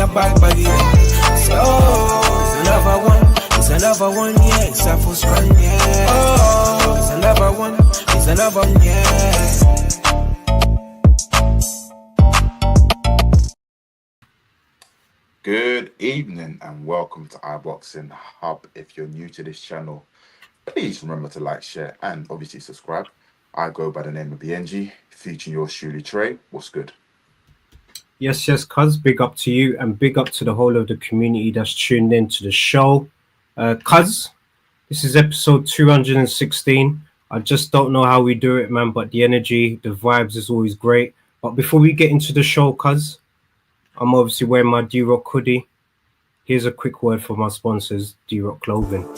a bad body. So, it's another one, yeah, it's a full strong, yeah. Oh, it's another one, yeah. Good evening and welcome to iBoxingHub. If you're new to this channel, please remember to like, share, and obviously subscribe. I go by the name of BIYENGE, featuring yours Truly Tre. What's good? Yes, cuz, big up to you and big up to the whole of the community that's tuned in to the show. Cuz, this is episode 216. I just don't know how we do it, man, but the energy, the vibes is always great. But before we get into the show, cuz, I'm obviously wearing my D-Rock hoodie. Here's a quick word for my sponsors, D-Rock Clothing.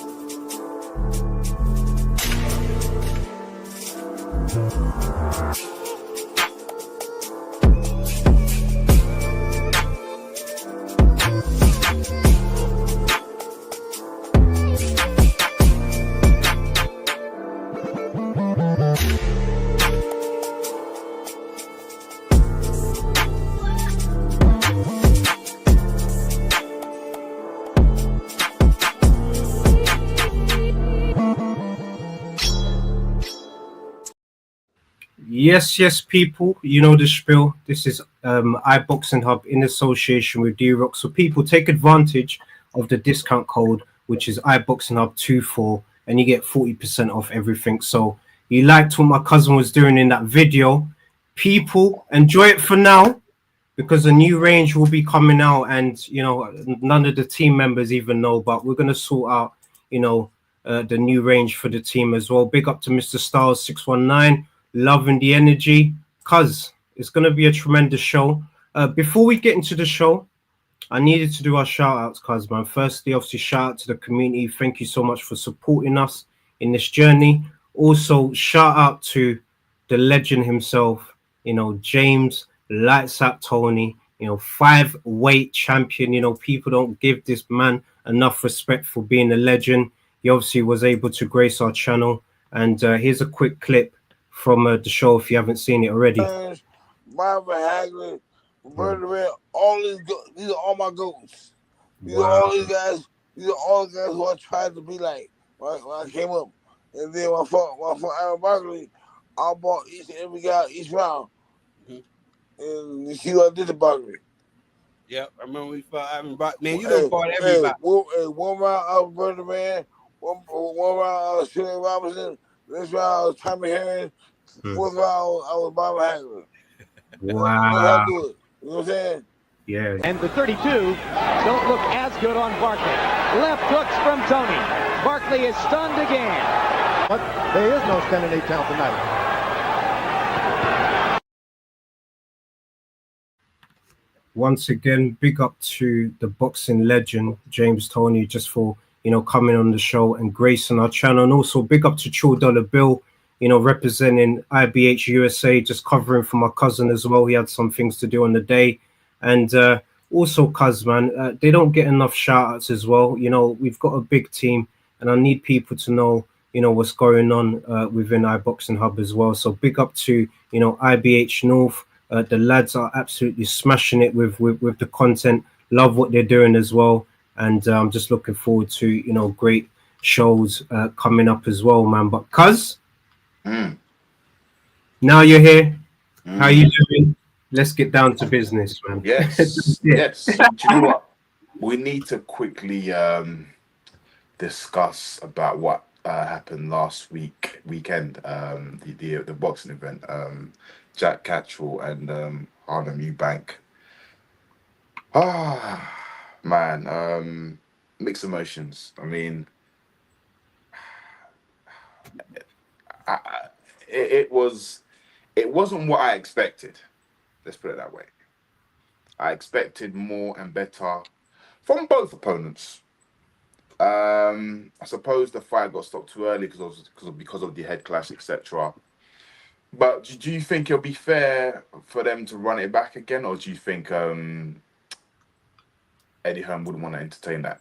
Yes, people, you know the spiel. This is iBoxingHub in association with D-Rock. So people, take advantage of the discount code, which is iBoxingHub24, and you get 40% off everything. So you liked what my cousin was doing in that video. People, enjoy it for now, because a new range will be coming out, and you know, none of the team members even know, but we're gonna sort out, you know, the new range for the team as well. Big up to Mr. Styles 619. Loving the energy, cuz it's going to be a tremendous show. Before we get into the show, I needed to do our shout outs, cuz, man. Firstly, obviously, shout out to the community. Thank you so much for supporting us in this journey. Also, shout out to the legend himself, you know, James Lights Up Tony, you know, 5-weight champion. You know, people don't give this man enough respect for being a legend. He obviously was able to grace our channel. And here's a quick clip from the show if you haven't seen it already. Marvin Hagler, Roberto Red, all these are all my goats. These are all these guys. These are all the guys who I tried to be like when I came up. And then when I fought Aaron Barkley, I bought each and every guy each round. And you see what I did to Barkley. Yep, I remember we fought Aaron Barkley. Man, you done fought everybody. One round I was Roberto Man, one round I was Shirley Robinson. This round I was Tommy Herring. Fourth round I was Bob Hagler. Wow. You know what I'm saying? Yeah. And the 32 don't look as good on Barkley. Left hooks from Tony. Barkley is stunned again. But there is no standing 8 count tonight. Once again, big up to the boxing legend, James Tony, just for, you know, coming on the show and gracing our channel. And also big up to True Dollar Bill, you know, representing IBH USA, just covering for my cousin as well. He had some things to do on the day. And also, cuz, man, they don't get enough shout outs as well. You know, we've got a big team and I need people to know, you know, what's going on within iBoxingHub as well. So big up to, you know, IBH North. The lads are absolutely smashing it with the content. Love what they're doing as well. And I'm just looking forward to, you know, great shows coming up as well, man. But cuz, now you're here. How you doing? Let's get down to business, man. Yes, yes. Do you know what? We need to quickly discuss about what happened last weekend, the boxing event. Jack Catchall and Harlem Eubank. Man, mixed emotions. I mean, it wasn't what I expected. Let's put it that way. I expected more and better from both opponents. I suppose the fight got stopped too early because of the head clash, etc. But do you think it'll be fair for them to run it back again, or do you think Eddie Hearn wouldn't want to entertain that?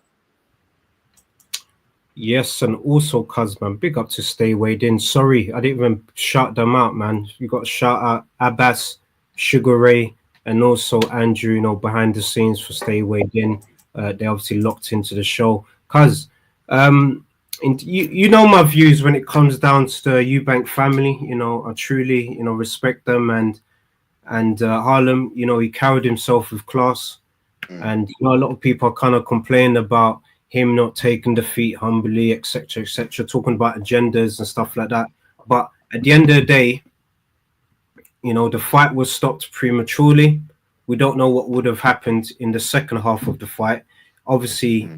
Yes, and also, cuz, man, big up to Stay Weighed In. Sorry, I didn't even shout them out, man. You got to shout out Abbas, Sugar Ray, and also Andrew, behind the scenes for Stay Weighed In. They obviously locked into the show. Cuz you know my views when it comes down to the Eubank family. I truly, respect them, and Harlem, he carried himself with class. And a lot of people are kind of complaining about him not taking defeat humbly, etc., talking about agendas and stuff like that. But at the end of the day, the fight was stopped prematurely. We don't know what would have happened in the second half of the fight. Obviously,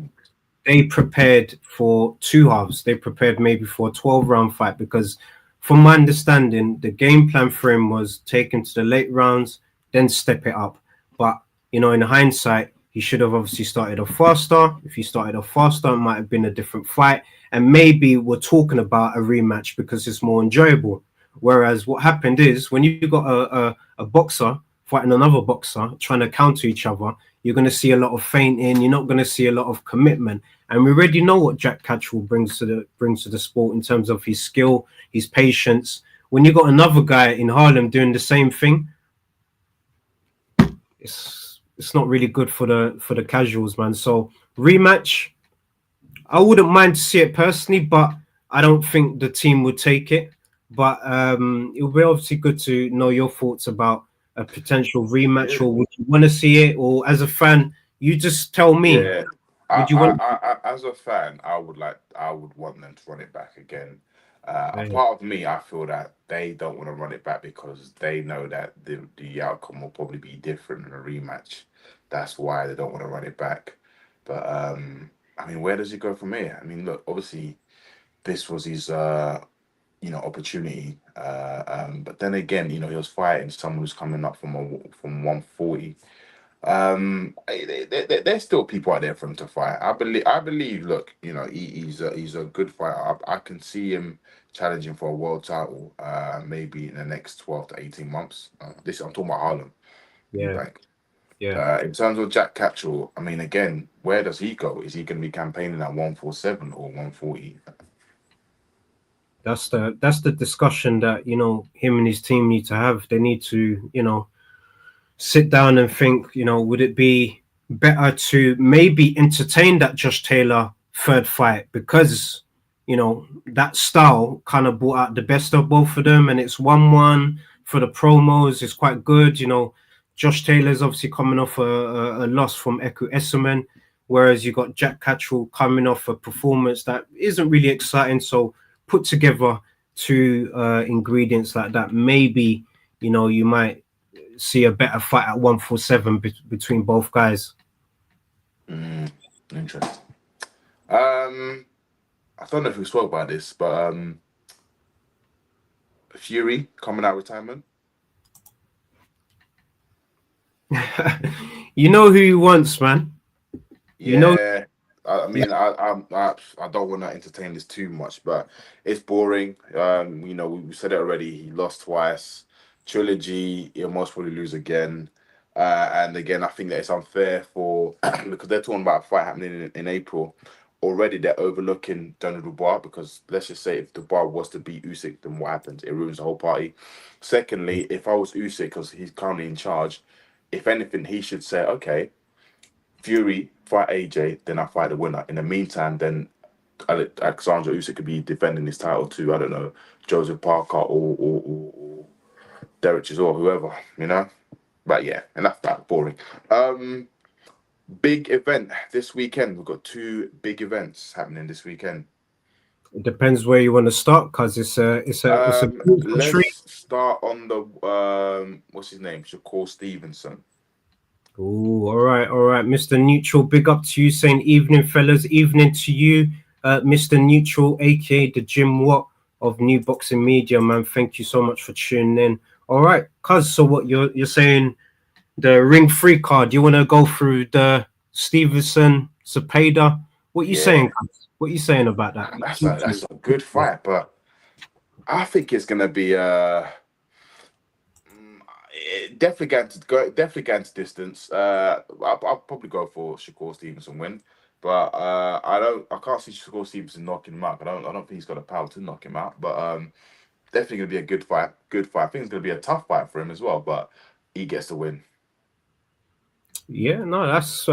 they prepared for two halves. They prepared maybe for a 12-round fight because, from my understanding, the game plan for him was take him to the late rounds, then step it up. But, in hindsight, he should have obviously started off faster. If he started off faster, it might have been a different fight. And maybe we're talking about a rematch because it's more enjoyable. Whereas what happened is when you got a boxer fighting another boxer trying to counter each other, you're going to see a lot of feinting. You're not going to see a lot of commitment. And we already know what Jack Catchall brings to the sport in terms of his skill, his patience. When you got another guy in Harlem doing the same thing, it's not really good for the casuals, man. So rematch, I wouldn't mind to see it personally, but I don't think the team would take it. But it would be obviously good to know your thoughts about a potential rematch, or would you want to see it? Or as a fan, you just tell me. Yeah, Would you want? as a fan, I would want them to run it back again. A part of me, I feel that they don't want to run it back because they know that the outcome will probably be different in a rematch. That's why they don't want to run it back. But I mean, where does he go from here? I mean, look, obviously, this was his opportunity. But then again, he was fighting someone who's coming up from 140. There's still people out there for him to fight. I believe. Look, he's a good fighter. I can see him challenging for a world title. Maybe in the next 12 to 18 months. This I'm talking about Harlem. Yeah, Eubank. yeah. In terms of Jack Catchall, I mean, again, where does he go? Is he going to be campaigning at 147 or 140? That's the discussion that him and his team need to have. They need to sit down and think. Would it be better to maybe entertain that Josh Taylor third fight because that style kind of brought out the best of both of them, and it's 1-1 for the promos. It's quite good. Josh Taylor's obviously coming off a loss from Eku Esserman, whereas you got Jack Catchall coming off a performance that isn't really exciting. So put together two ingredients like that, maybe you might see a better fight at 147 between both guys. Interesting. I don't know if we spoke about this, but Fury coming out of retirement. You know who he wants, man. Yeah. I mean, I don't want to entertain this too much, but it's boring. We said it already. He lost twice. Trilogy, he'll most probably lose again. And again, I think that it's unfair for because they're talking about a fight happening in April. Already, they're overlooking Donald Dubois because let's just say if Dubois was to beat Usyk, then what happens? It ruins the whole party. Secondly, if I was Usyk, because he's currently in charge, if anything, he should say, okay, Fury fight AJ, then I fight the winner. In the meantime, then Alexander Usyk could be defending his title to, I don't know, Joseph Parker or Derek Chisora, whoever. But yeah, enough that boring. Big event this weekend. We've got two big events happening this weekend. It depends where you want to start because it's a Let's start on the what's his name? Shakur Stevenson. Oh, all right, Mr. Neutral. Big up to you, saying evening, fellas. Evening to you, Mr. Neutral, aka the Jim Watt of New Boxing Media, man. Thank you so much for tuning in. All right, cuz. So what you're saying? The ring free card. You want to go through the Stevenson Cepeda? What you saying? Cuz? What you saying about that? That's a good fight, but I think it's gonna be definitely going to distance. I'll probably go for Shakur Stevenson win, but I can't see Shakur Stevenson knocking him out. I don't think he's got the power to knock him out. But definitely gonna be a good fight. I think it's gonna be a tough fight for him as well, but he gets the win. Yeah, no, that's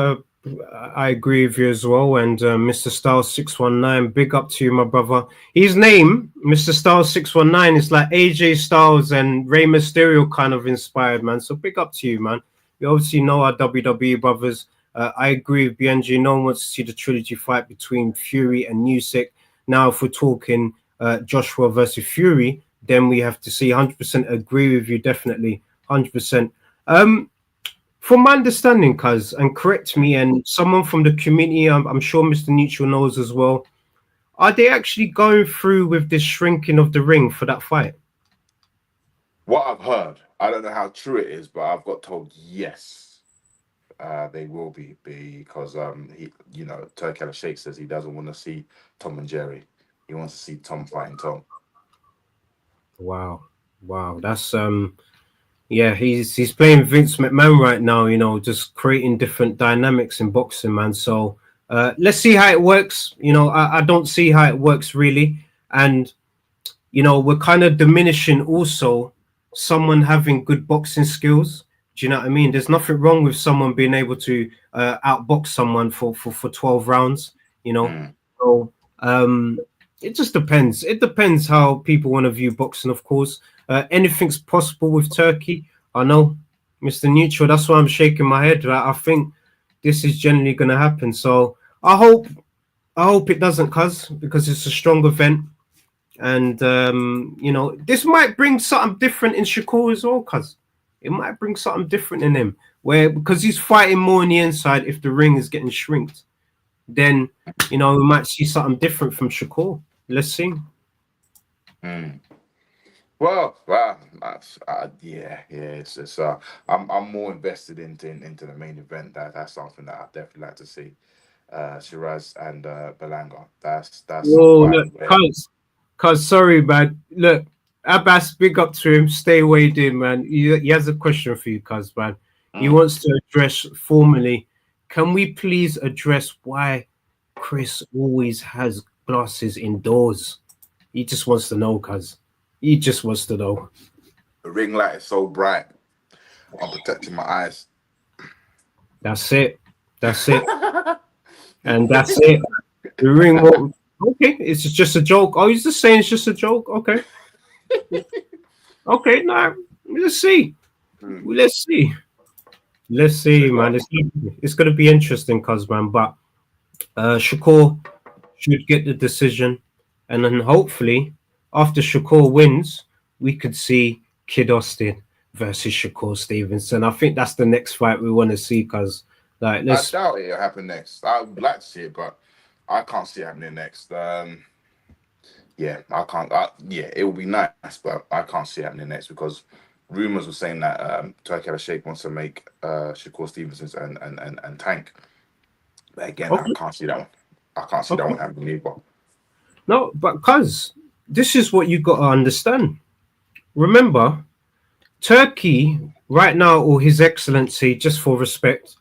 I agree with you as well. And Mr. Styles 619, big up to you, my brother. His name, Mr. Styles 619, is like AJ Styles and Rey Mysterio kind of inspired, man. So big up to you, man. We obviously know our WWE brothers. I agree with BNG. No one wants to see the trilogy fight between Fury and Usyk. Now, if we're talking Joshua versus Fury, then we have to see 100% agree with you, definitely 100%. From my understanding, cuz, and correct me, and someone from the community, I'm sure Mr. Neutral knows as well. Are they actually going through with this shrinking of the ring for that fight? What I've heard, I don't know how true it is, but I've got told yes, they will be because he, you know, Turkey Shake says he doesn't want to see Tom and Jerry. He wants to see Tom fighting Tom. Wow, that's yeah, he's playing Vince McMahon right now, you know, just creating different dynamics in boxing, man. So let's see how it works. You know, I don't see how it works really. And, you know, we're kind of diminishing also someone having good boxing skills. Do you know what I mean? There's nothing wrong with someone being able to outbox someone for 12 rounds, you know. So it just depends. It depends how people want to view boxing, of course. Anything's possible with Turkey. I know, Mr. Neutral. That's why I'm shaking my head. Right? I think this is generally going to happen. So I hope it doesn't, because it's a strong event, and you know, this might bring something different in Shakur as well, it might bring something different in him, because he's fighting more on the inside. If the ring is getting shrinked, then you know we might see something different from Shakur. Let's see. Well, yeah. It's I'm more invested into the main event. That's something that I'd definitely like to see. Shiraz and Belanga. That's Whoa, a fight look, where cuz, sorry, man. Look, Abbas, big up to him. Stay weighed in, man. He has a question for you, cuz, man. He wants to address formally. Can we please address why Chris always has glasses indoors? He just wants to know, cuz. He just wants to know. the ring light is so bright. I'm protecting my eyes. That's it. That's it. And that's it. The ring. Okay, it's just a joke. Oh, he's just saying it's just a joke. Okay. Okay, now let's see. Let's see. Let's see, man. It's gonna be interesting, cuz, man. But Shakur should get the decision, and then hopefully after Shakur wins, we could see Kid Austin versus Shakur Stevenson. I think that's the next fight we want to see, cuz, like, I doubt it'll happen next. I would like to see it, but I can't see it happening next. Yeah, I can't. Yeah, it will be nice, but I can't see it happening next because rumors were saying that Turkey Sheikh wants to make Shakur Stevenson and Tank. But again, I can't see that one. I can't see that one happening either. No, but cuz this is what you got to understand. Remember, Turkey right now, or His Excellency, just for respect,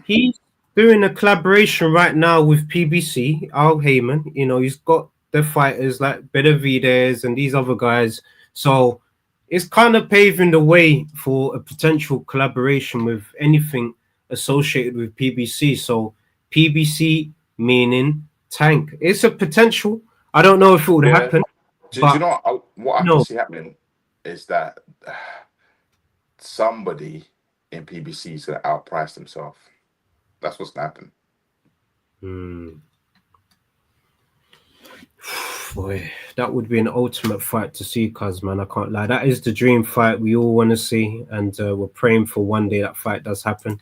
he's doing a collaboration right now with PBC, Al Heyman. You know, he's got the fighters like Benavidez and these other guys. So it's kind of paving the way for a potential collaboration with anything associated with PBC. So PBC meaning Tank. It's a potential. I don't know if it would happen. Do you know what I can see happening is that somebody in PBC is going to outprice themselves. That's what's going to happen. Boy, that would be an ultimate fight to see, cuz, man. I can't lie. That is the dream fight we all want to see, and we're praying for one day that fight does happen.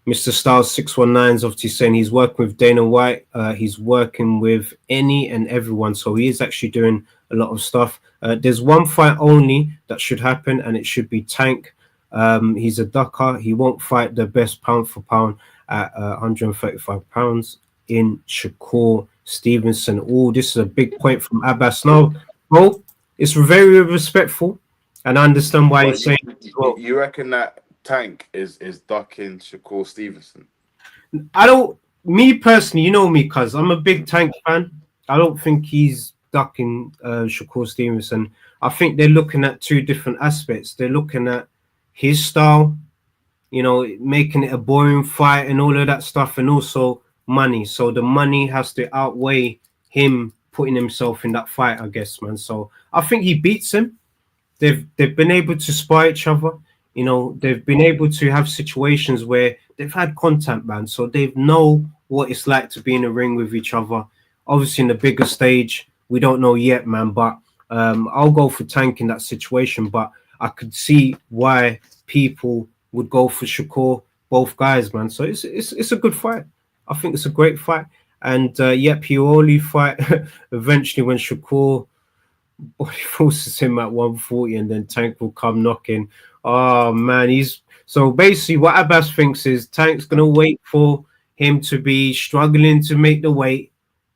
Mr. Styles 619 is obviously saying he's working with Dana White. He's working with any and everyone, so he is actually doing a lot of stuff. There's one fight only that should happen, and it should be Tank. He's a ducker. He won't fight the best pound for pound at 135 pounds in Shakur Stevenson. Oh, this is a big point from Abbas. No, bro, it's very respectful, and I understand why he's saying it as well. You reckon that Tank is ducking Shakur Stevenson? I don't. Me personally, you know me, cuz I'm a big Tank fan. I don't think he's ducking Shakur Stevenson. I think they're looking at two different aspects. They're looking at his style, making it a boring fight and all of that stuff, and also money. So the money has to outweigh him putting himself in that fight, I guess, man. So I think he beats him. They've been able to spy each other. They've been able to have situations where they've had contact, man. So they know what it's like to be in a ring with each other. Obviously, in the bigger stage, we don't know yet, man. But I'll go for Tank in that situation. But I could see why people would go for Shakur, both guys, man. So it's a good fight. I think it's a great fight. And he will only fight eventually when Shakur body forces him at 140, and then Tank will come knocking. Oh man, so basically what Abbas thinks is Tank's gonna wait for him to be struggling to make the weight,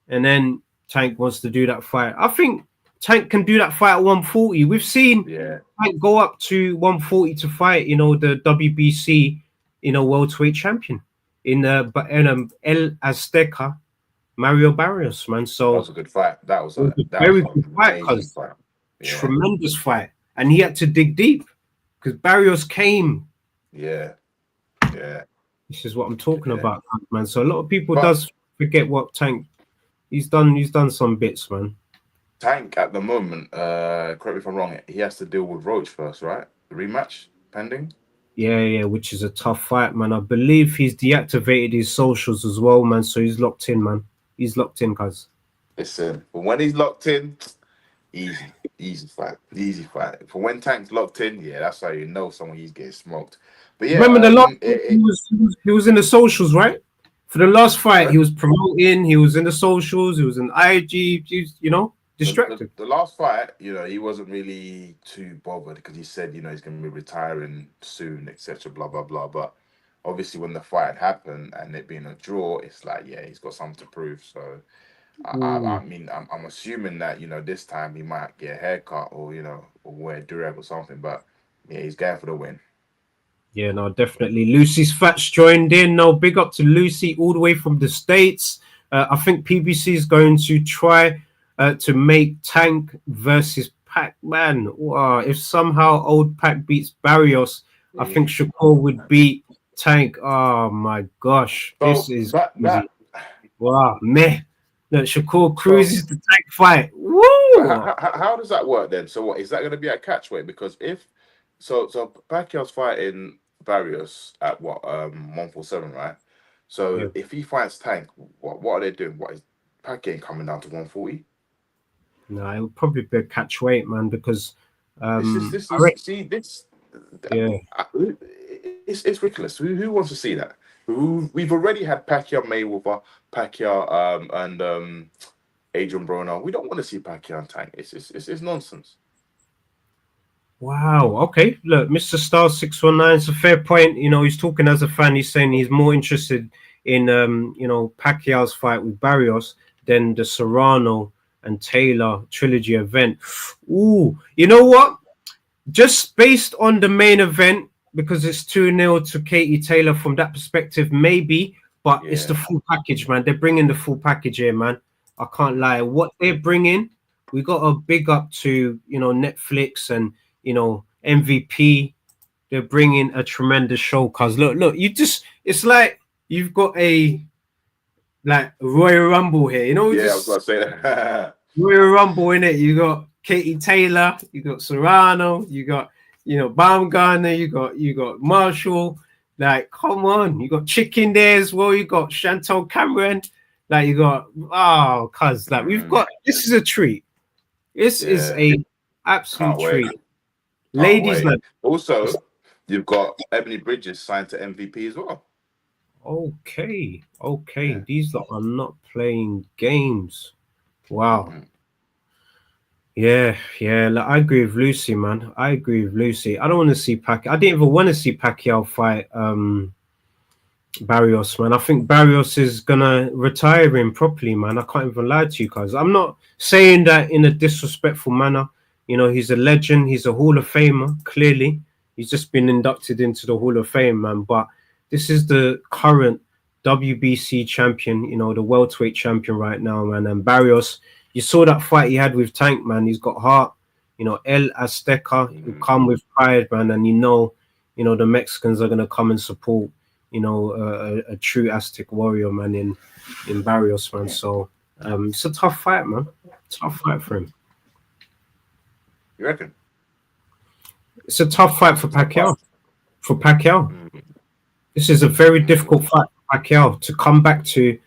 and then Tank wants to do that fight. I think Tank can do that fight at 140. We've seen Tank go up to 140 to fight, the WBC, welterweight champion in El Azteca, Mario Barrios, man. So that was a good fight. That was a very good fight, tremendous fight, and he had to dig deep because Barrios came. Yeah. This is what I'm talking about, man. So a lot of people does forget what Tank he's done. He's done some bits, man. Tank at the moment, correct me if I'm wrong, he has to deal with Roach first, right? The rematch pending. Yeah, which is a tough fight, man. I believe he's deactivated his socials as well, man. So he's locked in, man. He's locked in, guys. Listen, but when he's locked in, easy fight. For when Tank's locked in, that's how you know someone he's getting smoked. But yeah, remember the last he was in the socials, right? For the last fight, he was promoting. He was in the socials. He was in IG. Distracted. The last fight, he wasn't really too bothered because he said, he's going to be retiring soon, etc. Blah blah blah. But obviously, when the fight happened and it being a draw, it's like, he's got something to prove. So, I mean, I'm assuming that this time he might get a haircut or or wear durag or something. But he's going for the win. Yeah, no, definitely. Lucy's Fats joined in. No, big up to Lucy all the way from the States. I think PBC is going to try to make Tank versus Pac. Man, if somehow old Pac beats Barrios, I think Shakur would beat Tank. Oh my gosh, this is wow, meh. Look, Shakur cruises the Tank fight. Woo! How does that work then? So what is that going to be a catchweight? Because if so Pacquiao's fighting Barrios at 147, right? So if he fights Tank, what are they doing? What is Pacquiao coming down to 140? No, it would probably be a catchweight, man, because it's ridiculous. Who wants to see that? We've already had Pacquiao Mayweather, Pacquiao and Adrian Broner. We don't want to see Pacquiao and Tank. It's nonsense. Wow. Okay. Look, Mr. Star 619. It's a fair point. He's talking as a fan. He's saying he's more interested in Pacquiao's fight with Barrios than the Serrano and Taylor trilogy event. Ooh, you know what? Just based on the main event, because it's 2-0 to Katie Taylor from that perspective, maybe, but it's the full package, man. They're bringing the full package here, man. I can't lie. What they're bringing, we got a big up to, Netflix and, MVP. They're bringing a tremendous show. Cause look, it's like you've got a Royal Rumble here, I was gonna say that. Royal Rumble in it. You got Katie Taylor, you got Serrano, you got Baumgartner, you got Marshall. Like, come on, you got Chicken there as well. You got Chantal Cameron. Like, you got we've got this is a treat. This is a absolute treat, ladies. Also, you've got Ebony Bridges signed to MVP as well. Okay. These are not playing games. Wow. Yeah. Like, I agree with Lucy, man. I agree with Lucy. I don't want to see Pacquiao. I didn't even want to see Pacquiao fight Barrios, man. I think Barrios is gonna retire him properly, man. I can't even lie to you guys. I'm not saying that in a disrespectful manner. He's a legend. He's a Hall of Famer. Clearly, he's just been inducted into the Hall of Fame, man. But this is the current WBC champion, the welterweight champion right now, man. And Barrios, you saw that fight he had with Tank, man. He's got heart. El Azteca, you come with pride, man. And you know, the Mexicans are gonna come and support, you know, a true Aztec warrior, man, in Barrios, man. So it's a tough fight, man. Tough fight for him. You reckon? It's a tough fight for Pacquiao. For Pacquiao, this is a very difficult fight for Pacquiao to come back to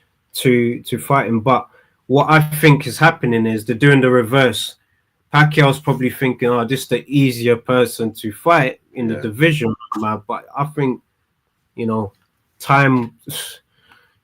fighting. But what I think is happening is they're doing the reverse. Pacquiao's probably thinking, "Oh, this is the easier person to fight in the division, man." But I think, you know, time.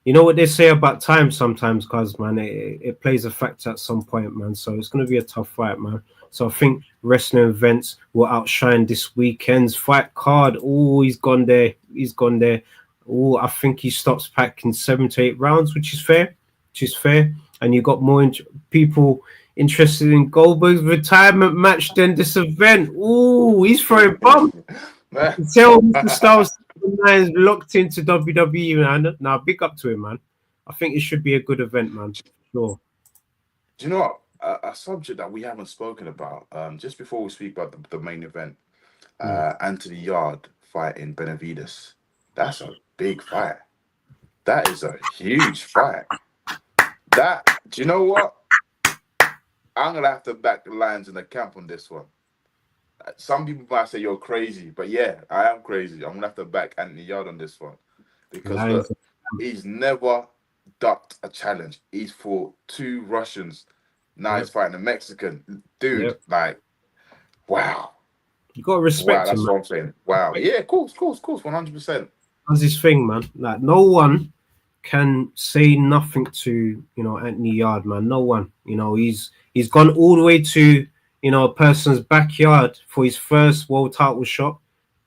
You know what they say about time sometimes, cuz man, it plays a factor at some point, man. So it's gonna be a tough fight, man. So I think wrestling events will outshine this weekend's fight card. Oh, he's gone there. He's gone there. Oh, I think he stops Pac in 7 to 8 rounds, which is fair. Which is fair. And you got more people interested in Goldberg's retirement match than this event. Oh, he's throwing bump. Tell Mr. Styles is locked into WWE, man. Now, big up to him, man. I think it should be a good event, man. Sure. Do you know what? A subject that we haven't spoken about, just before we speak about the main event, Anthony Yard fighting Benavides. That's a big fight. That is a huge fight. Do you know what? I'm gonna have to back the Lions in the camp on this one. Some people might say you're crazy, but yeah, I am crazy. I'm gonna have to back Anthony Yard on this one because look, he's never ducked a challenge. He's fought 2 Russians. Now he's fighting a Mexican dude. Like, wow. You gotta respect him. That's what I'm saying. Wow. Yeah, of course, 100%. That's his thing, man. Like, no one can say nothing to, you know, Anthony Yard, man. No one. You know, he's gone all the way to, you know, a person's backyard for his first world title shot,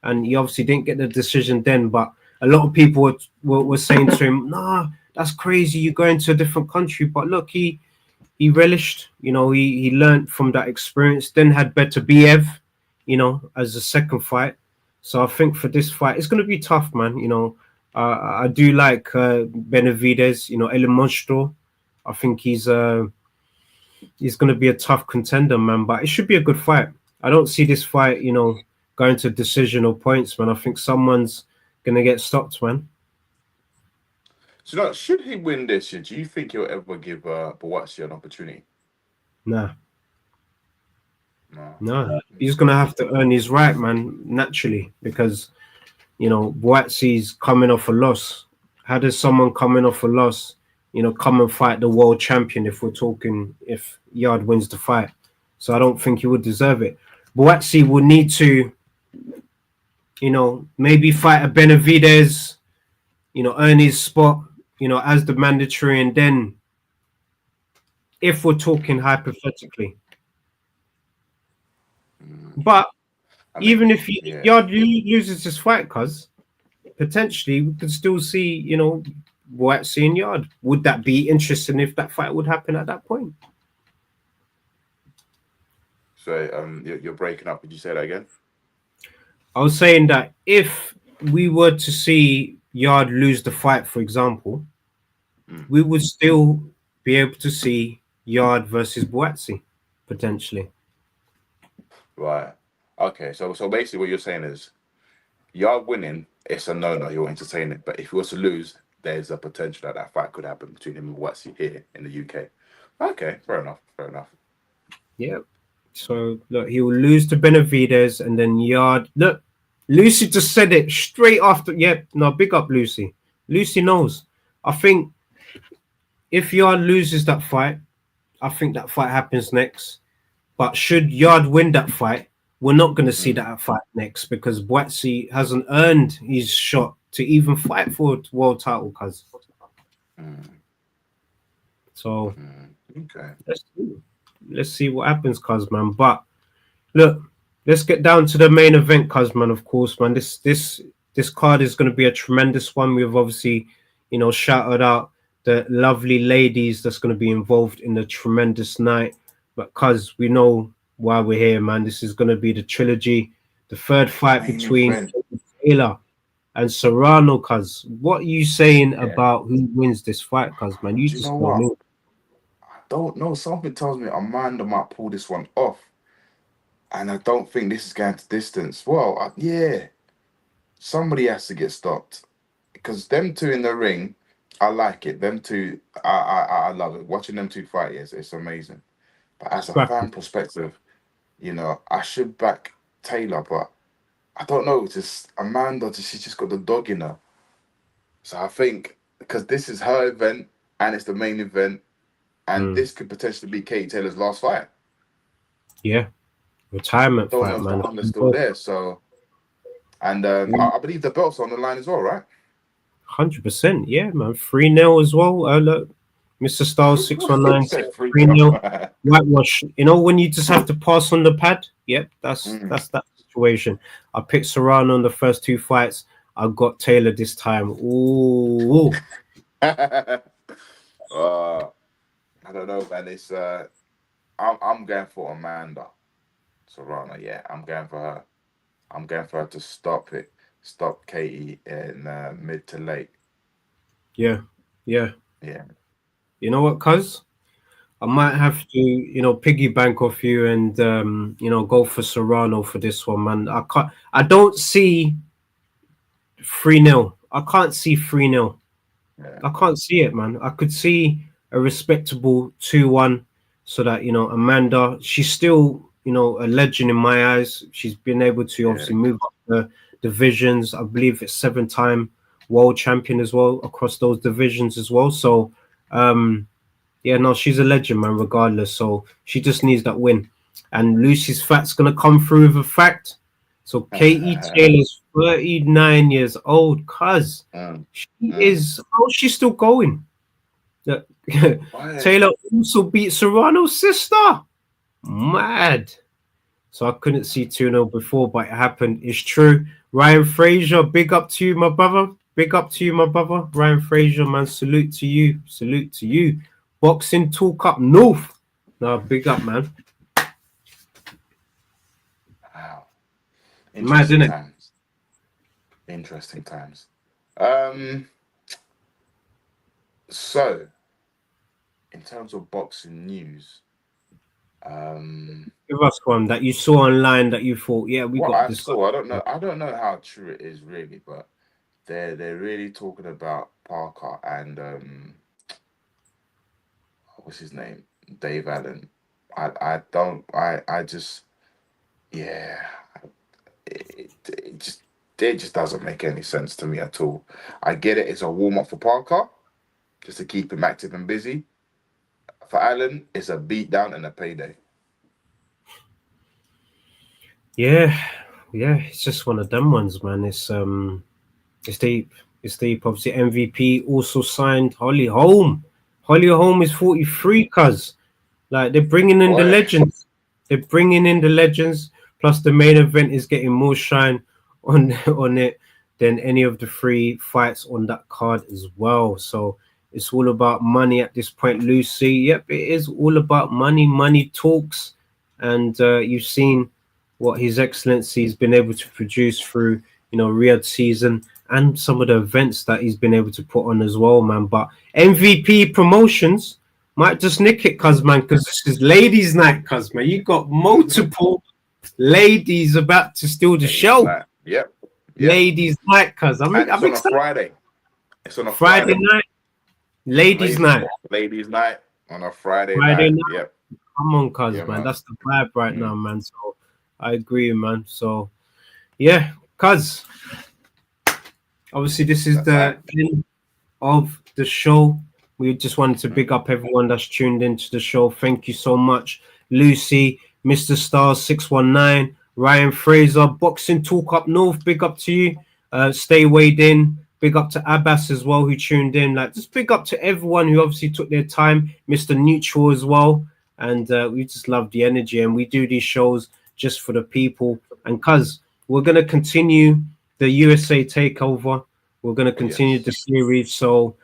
and he obviously didn't get the decision then. But a lot of people were saying to him, "Nah, that's crazy. You're going to a different country." But look, he relished. You know, he learned from that experience. Then had better BF, you know, as a second fight. So I think for this fight, it's going to be tough, man. You know, I do like Benavides. You know, El Monstro. I think he's going to be a tough contender, man. But it should be a good fight. I don't see this fight, you know, going to decision or points, man. I think someone's going to get stopped, man. So, should he win this, do you think he'll ever give Buatsi an opportunity? Nah. No. He's going to have to earn his right, man, naturally, because, you know, Buatsi's coming off a loss. How does someone coming off a loss, you know, come and fight the world champion if Yard wins the fight? So I don't think he would deserve it. Buatsi will need to, you know, maybe fight a Benavides, you know, earn his spot, you know, as the mandatory, and then if we're talking hypothetically. But even if Yard loses this fight, cuz potentially we could still see, you know, Buatsi and Yard. Would that be interesting if that fight would happen at that point? So you're breaking up. Would you say that again? I was saying that if we were to see Yard lose the fight, for example, we would still be able to see Yard versus Buatsi potentially. Right. Okay. So basically, what you're saying is, Yard winning, it's a no-no. You'll entertain it, but if he was to lose, there's a potential that fight could happen between him and Buatsi here in the UK. Okay. Fair enough. Yeah. So look, he will lose to Benavides, and then Yard. Look, Lucy just said it straight after. Yeah, no, big up Lucy. Lucy knows. I think if Yard loses that fight, I think that fight happens next. But should Yard win that fight, we're not going to see that fight next because Buatsi hasn't earned his shot to even fight for a world title, cuz. So okay. Let's see what happens, cuz, man. But look, let's get down to the main event, cuz, man. Of course, man. This card is going to be a tremendous one. We've obviously, you know, shouted out the lovely ladies that's going to be involved in the tremendous night. But cuz, we know why we're here, man. This is going to be the trilogy, the third fight between Taylor and Serrano, cuz. What are you saying about who wins this fight, cuz, man? You just know me. I don't know. Something tells me Amanda might pull this one off. And I don't think this is going to distance. Well, yeah. somebody has to get stopped because them two in the ring, I like it. Them two, I love it. Watching them two fight, yes, it's amazing. But as a fan Scrappy. perspective, I should back Taylor, but I don't know. Just Amanda, she's just got the dog in her. So I think because this is her event and it's the main event, and this could potentially be Katie Taylor's last fight. Yeah, retirement Don't fight, know if man. the Honda's still there. So, and I believe the belt's on the line as well, right? 100%, yeah, man. 3-0 as well. Look, Mr. Styles 619 Said 3-0 whitewash. When you just have to pass on the pad, yep, that's that situation. I picked Serrano on the first two fights. I got Taylor this time. Ooh. I don't know, man. It's I'm going for Amanda Serrano. Yeah, I'm going for her. I'm going for her to stop Katie in mid to late. Yeah. Yeah. You know what, cuz? I might have to, piggy bank off you and go for Serrano for this one, man. I don't see 3-0. I can't see 3-0. Yeah. I can't see it, man. I could see a respectable 2-1 so that, Amanda, she's still, a legend in my eyes. She's been able to obviously move up the divisions. I believe it's 7-time world champion as well across those divisions as well. So, she's a legend, man, regardless. So she just needs that win. And Lucy's fat's going to come through with a fact. So Katie Taylor's 39 years old, cuz she is, she's still going. Taylor also beat Serrano's sister. Mad. So I couldn't see 2-0 before, but it happened. It's true. Ryan Fraser, big up to you, my brother. Big up to you, my brother. Ryan Fraser, man, salute to you. Salute to you. Boxing Talk Up North. No, big up, man. Wow. Mad, isn't it? Interesting times. So, in terms of boxing news, give us one that you saw online that you thought, yeah, we got this. I don't know how true it is really, but they're really talking about Parker and what's his name, Dave Allen. It just doesn't make any sense to me at all. I get it, it's a warm-up for Parker, just to keep him active and busy. For Allen, it's a beatdown and a payday. Yeah, it's just one of them ones, man. It's deep. It's deep. Obviously, MVP also signed Holly Holm. Holly Holm is 43, cuz. Like, they're bringing in the legends. They're bringing in the legends. Plus, the main event is getting more shine on it than any of the 3 fights on that card as well. So it's all about money at this point, Lucy. Yep, it is all about money. Money talks. And you've seen what His Excellency has been able to produce through, Riyadh season and some of the events that he's been able to put on as well, man. But MVP Promotions might just nick it, cuz, man, because this is ladies' night, cuz, man. You got multiple ladies about to steal the show. Yep. Ladies' night, cuz. I'm on a Friday. It's on a Friday night. Ladies' night. Ladies' night on a Friday night. Yep. Come on, cuz, man. That's the vibe right now, man. So I agree, man. So yeah, cuz. Obviously, this is the end of the show. We just wanted to big up everyone that's tuned into the show. Thank you so much, Lucy, Mr. Stars 619, Ryan Fraser, Boxing Talk Up North. Big up to you. Stay weighed in. Big up to Abbas as well, who tuned in. Like, just big up to everyone who obviously took their time. Mr. Neutral as well. And we just love the energy. And we do these shows just for the people. And cuz we're gonna continue the USA takeover. We're gonna continue the series. So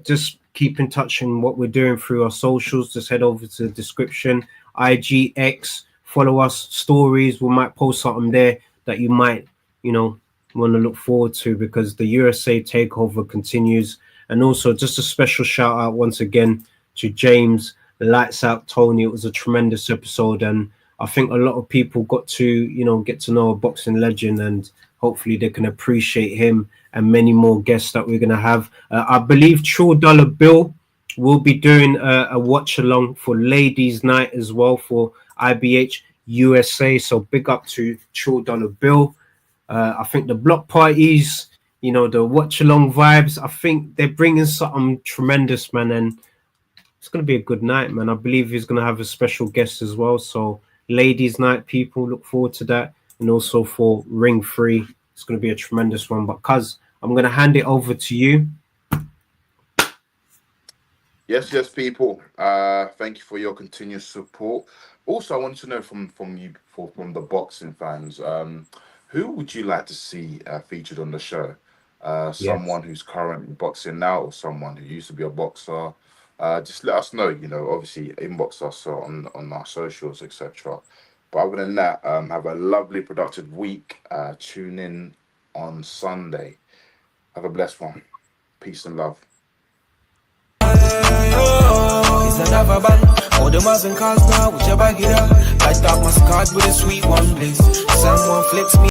just keep in touch on what we're doing through our socials. Just head over to the description, IGX, follow us, stories. We might post something there that you might, want to look forward to, because the USA takeover continues. And also just a special shout out once again to James, Lights Out Tony. It was a tremendous episode, and I think a lot of people got to, get to know a boxing legend, and hopefully they can appreciate him and many more guests that we're going to have. I believe $1 Bill will be doing a watch along for Ladies Night as well for IBH USA. So big up to $1 Bill. I think the block parties, you know, the watch along vibes, I think they're bringing something tremendous, man. And it's going to be a good night, man. I believe he's going to have a special guest as well. So Ladies Night, people, look forward to that. And also for Ring 3, it's going to be a tremendous one. But Cuz, I'm going to hand it over to you. Yes, people. Thank you for your continuous support. Also, I wanted to know from the boxing fans, who would you like to see featured on the show? Someone who's currently boxing now, or someone who used to be a boxer? Just let us know. You know, obviously inbox us on our socials, etc. But other than that, have a lovely, productive week. Tune in on Sunday. Have a blessed one. Peace and love. It's another band. All the Muslim cars now, whichever get up. I thought my card with a sweet one, please. Someone flicks me.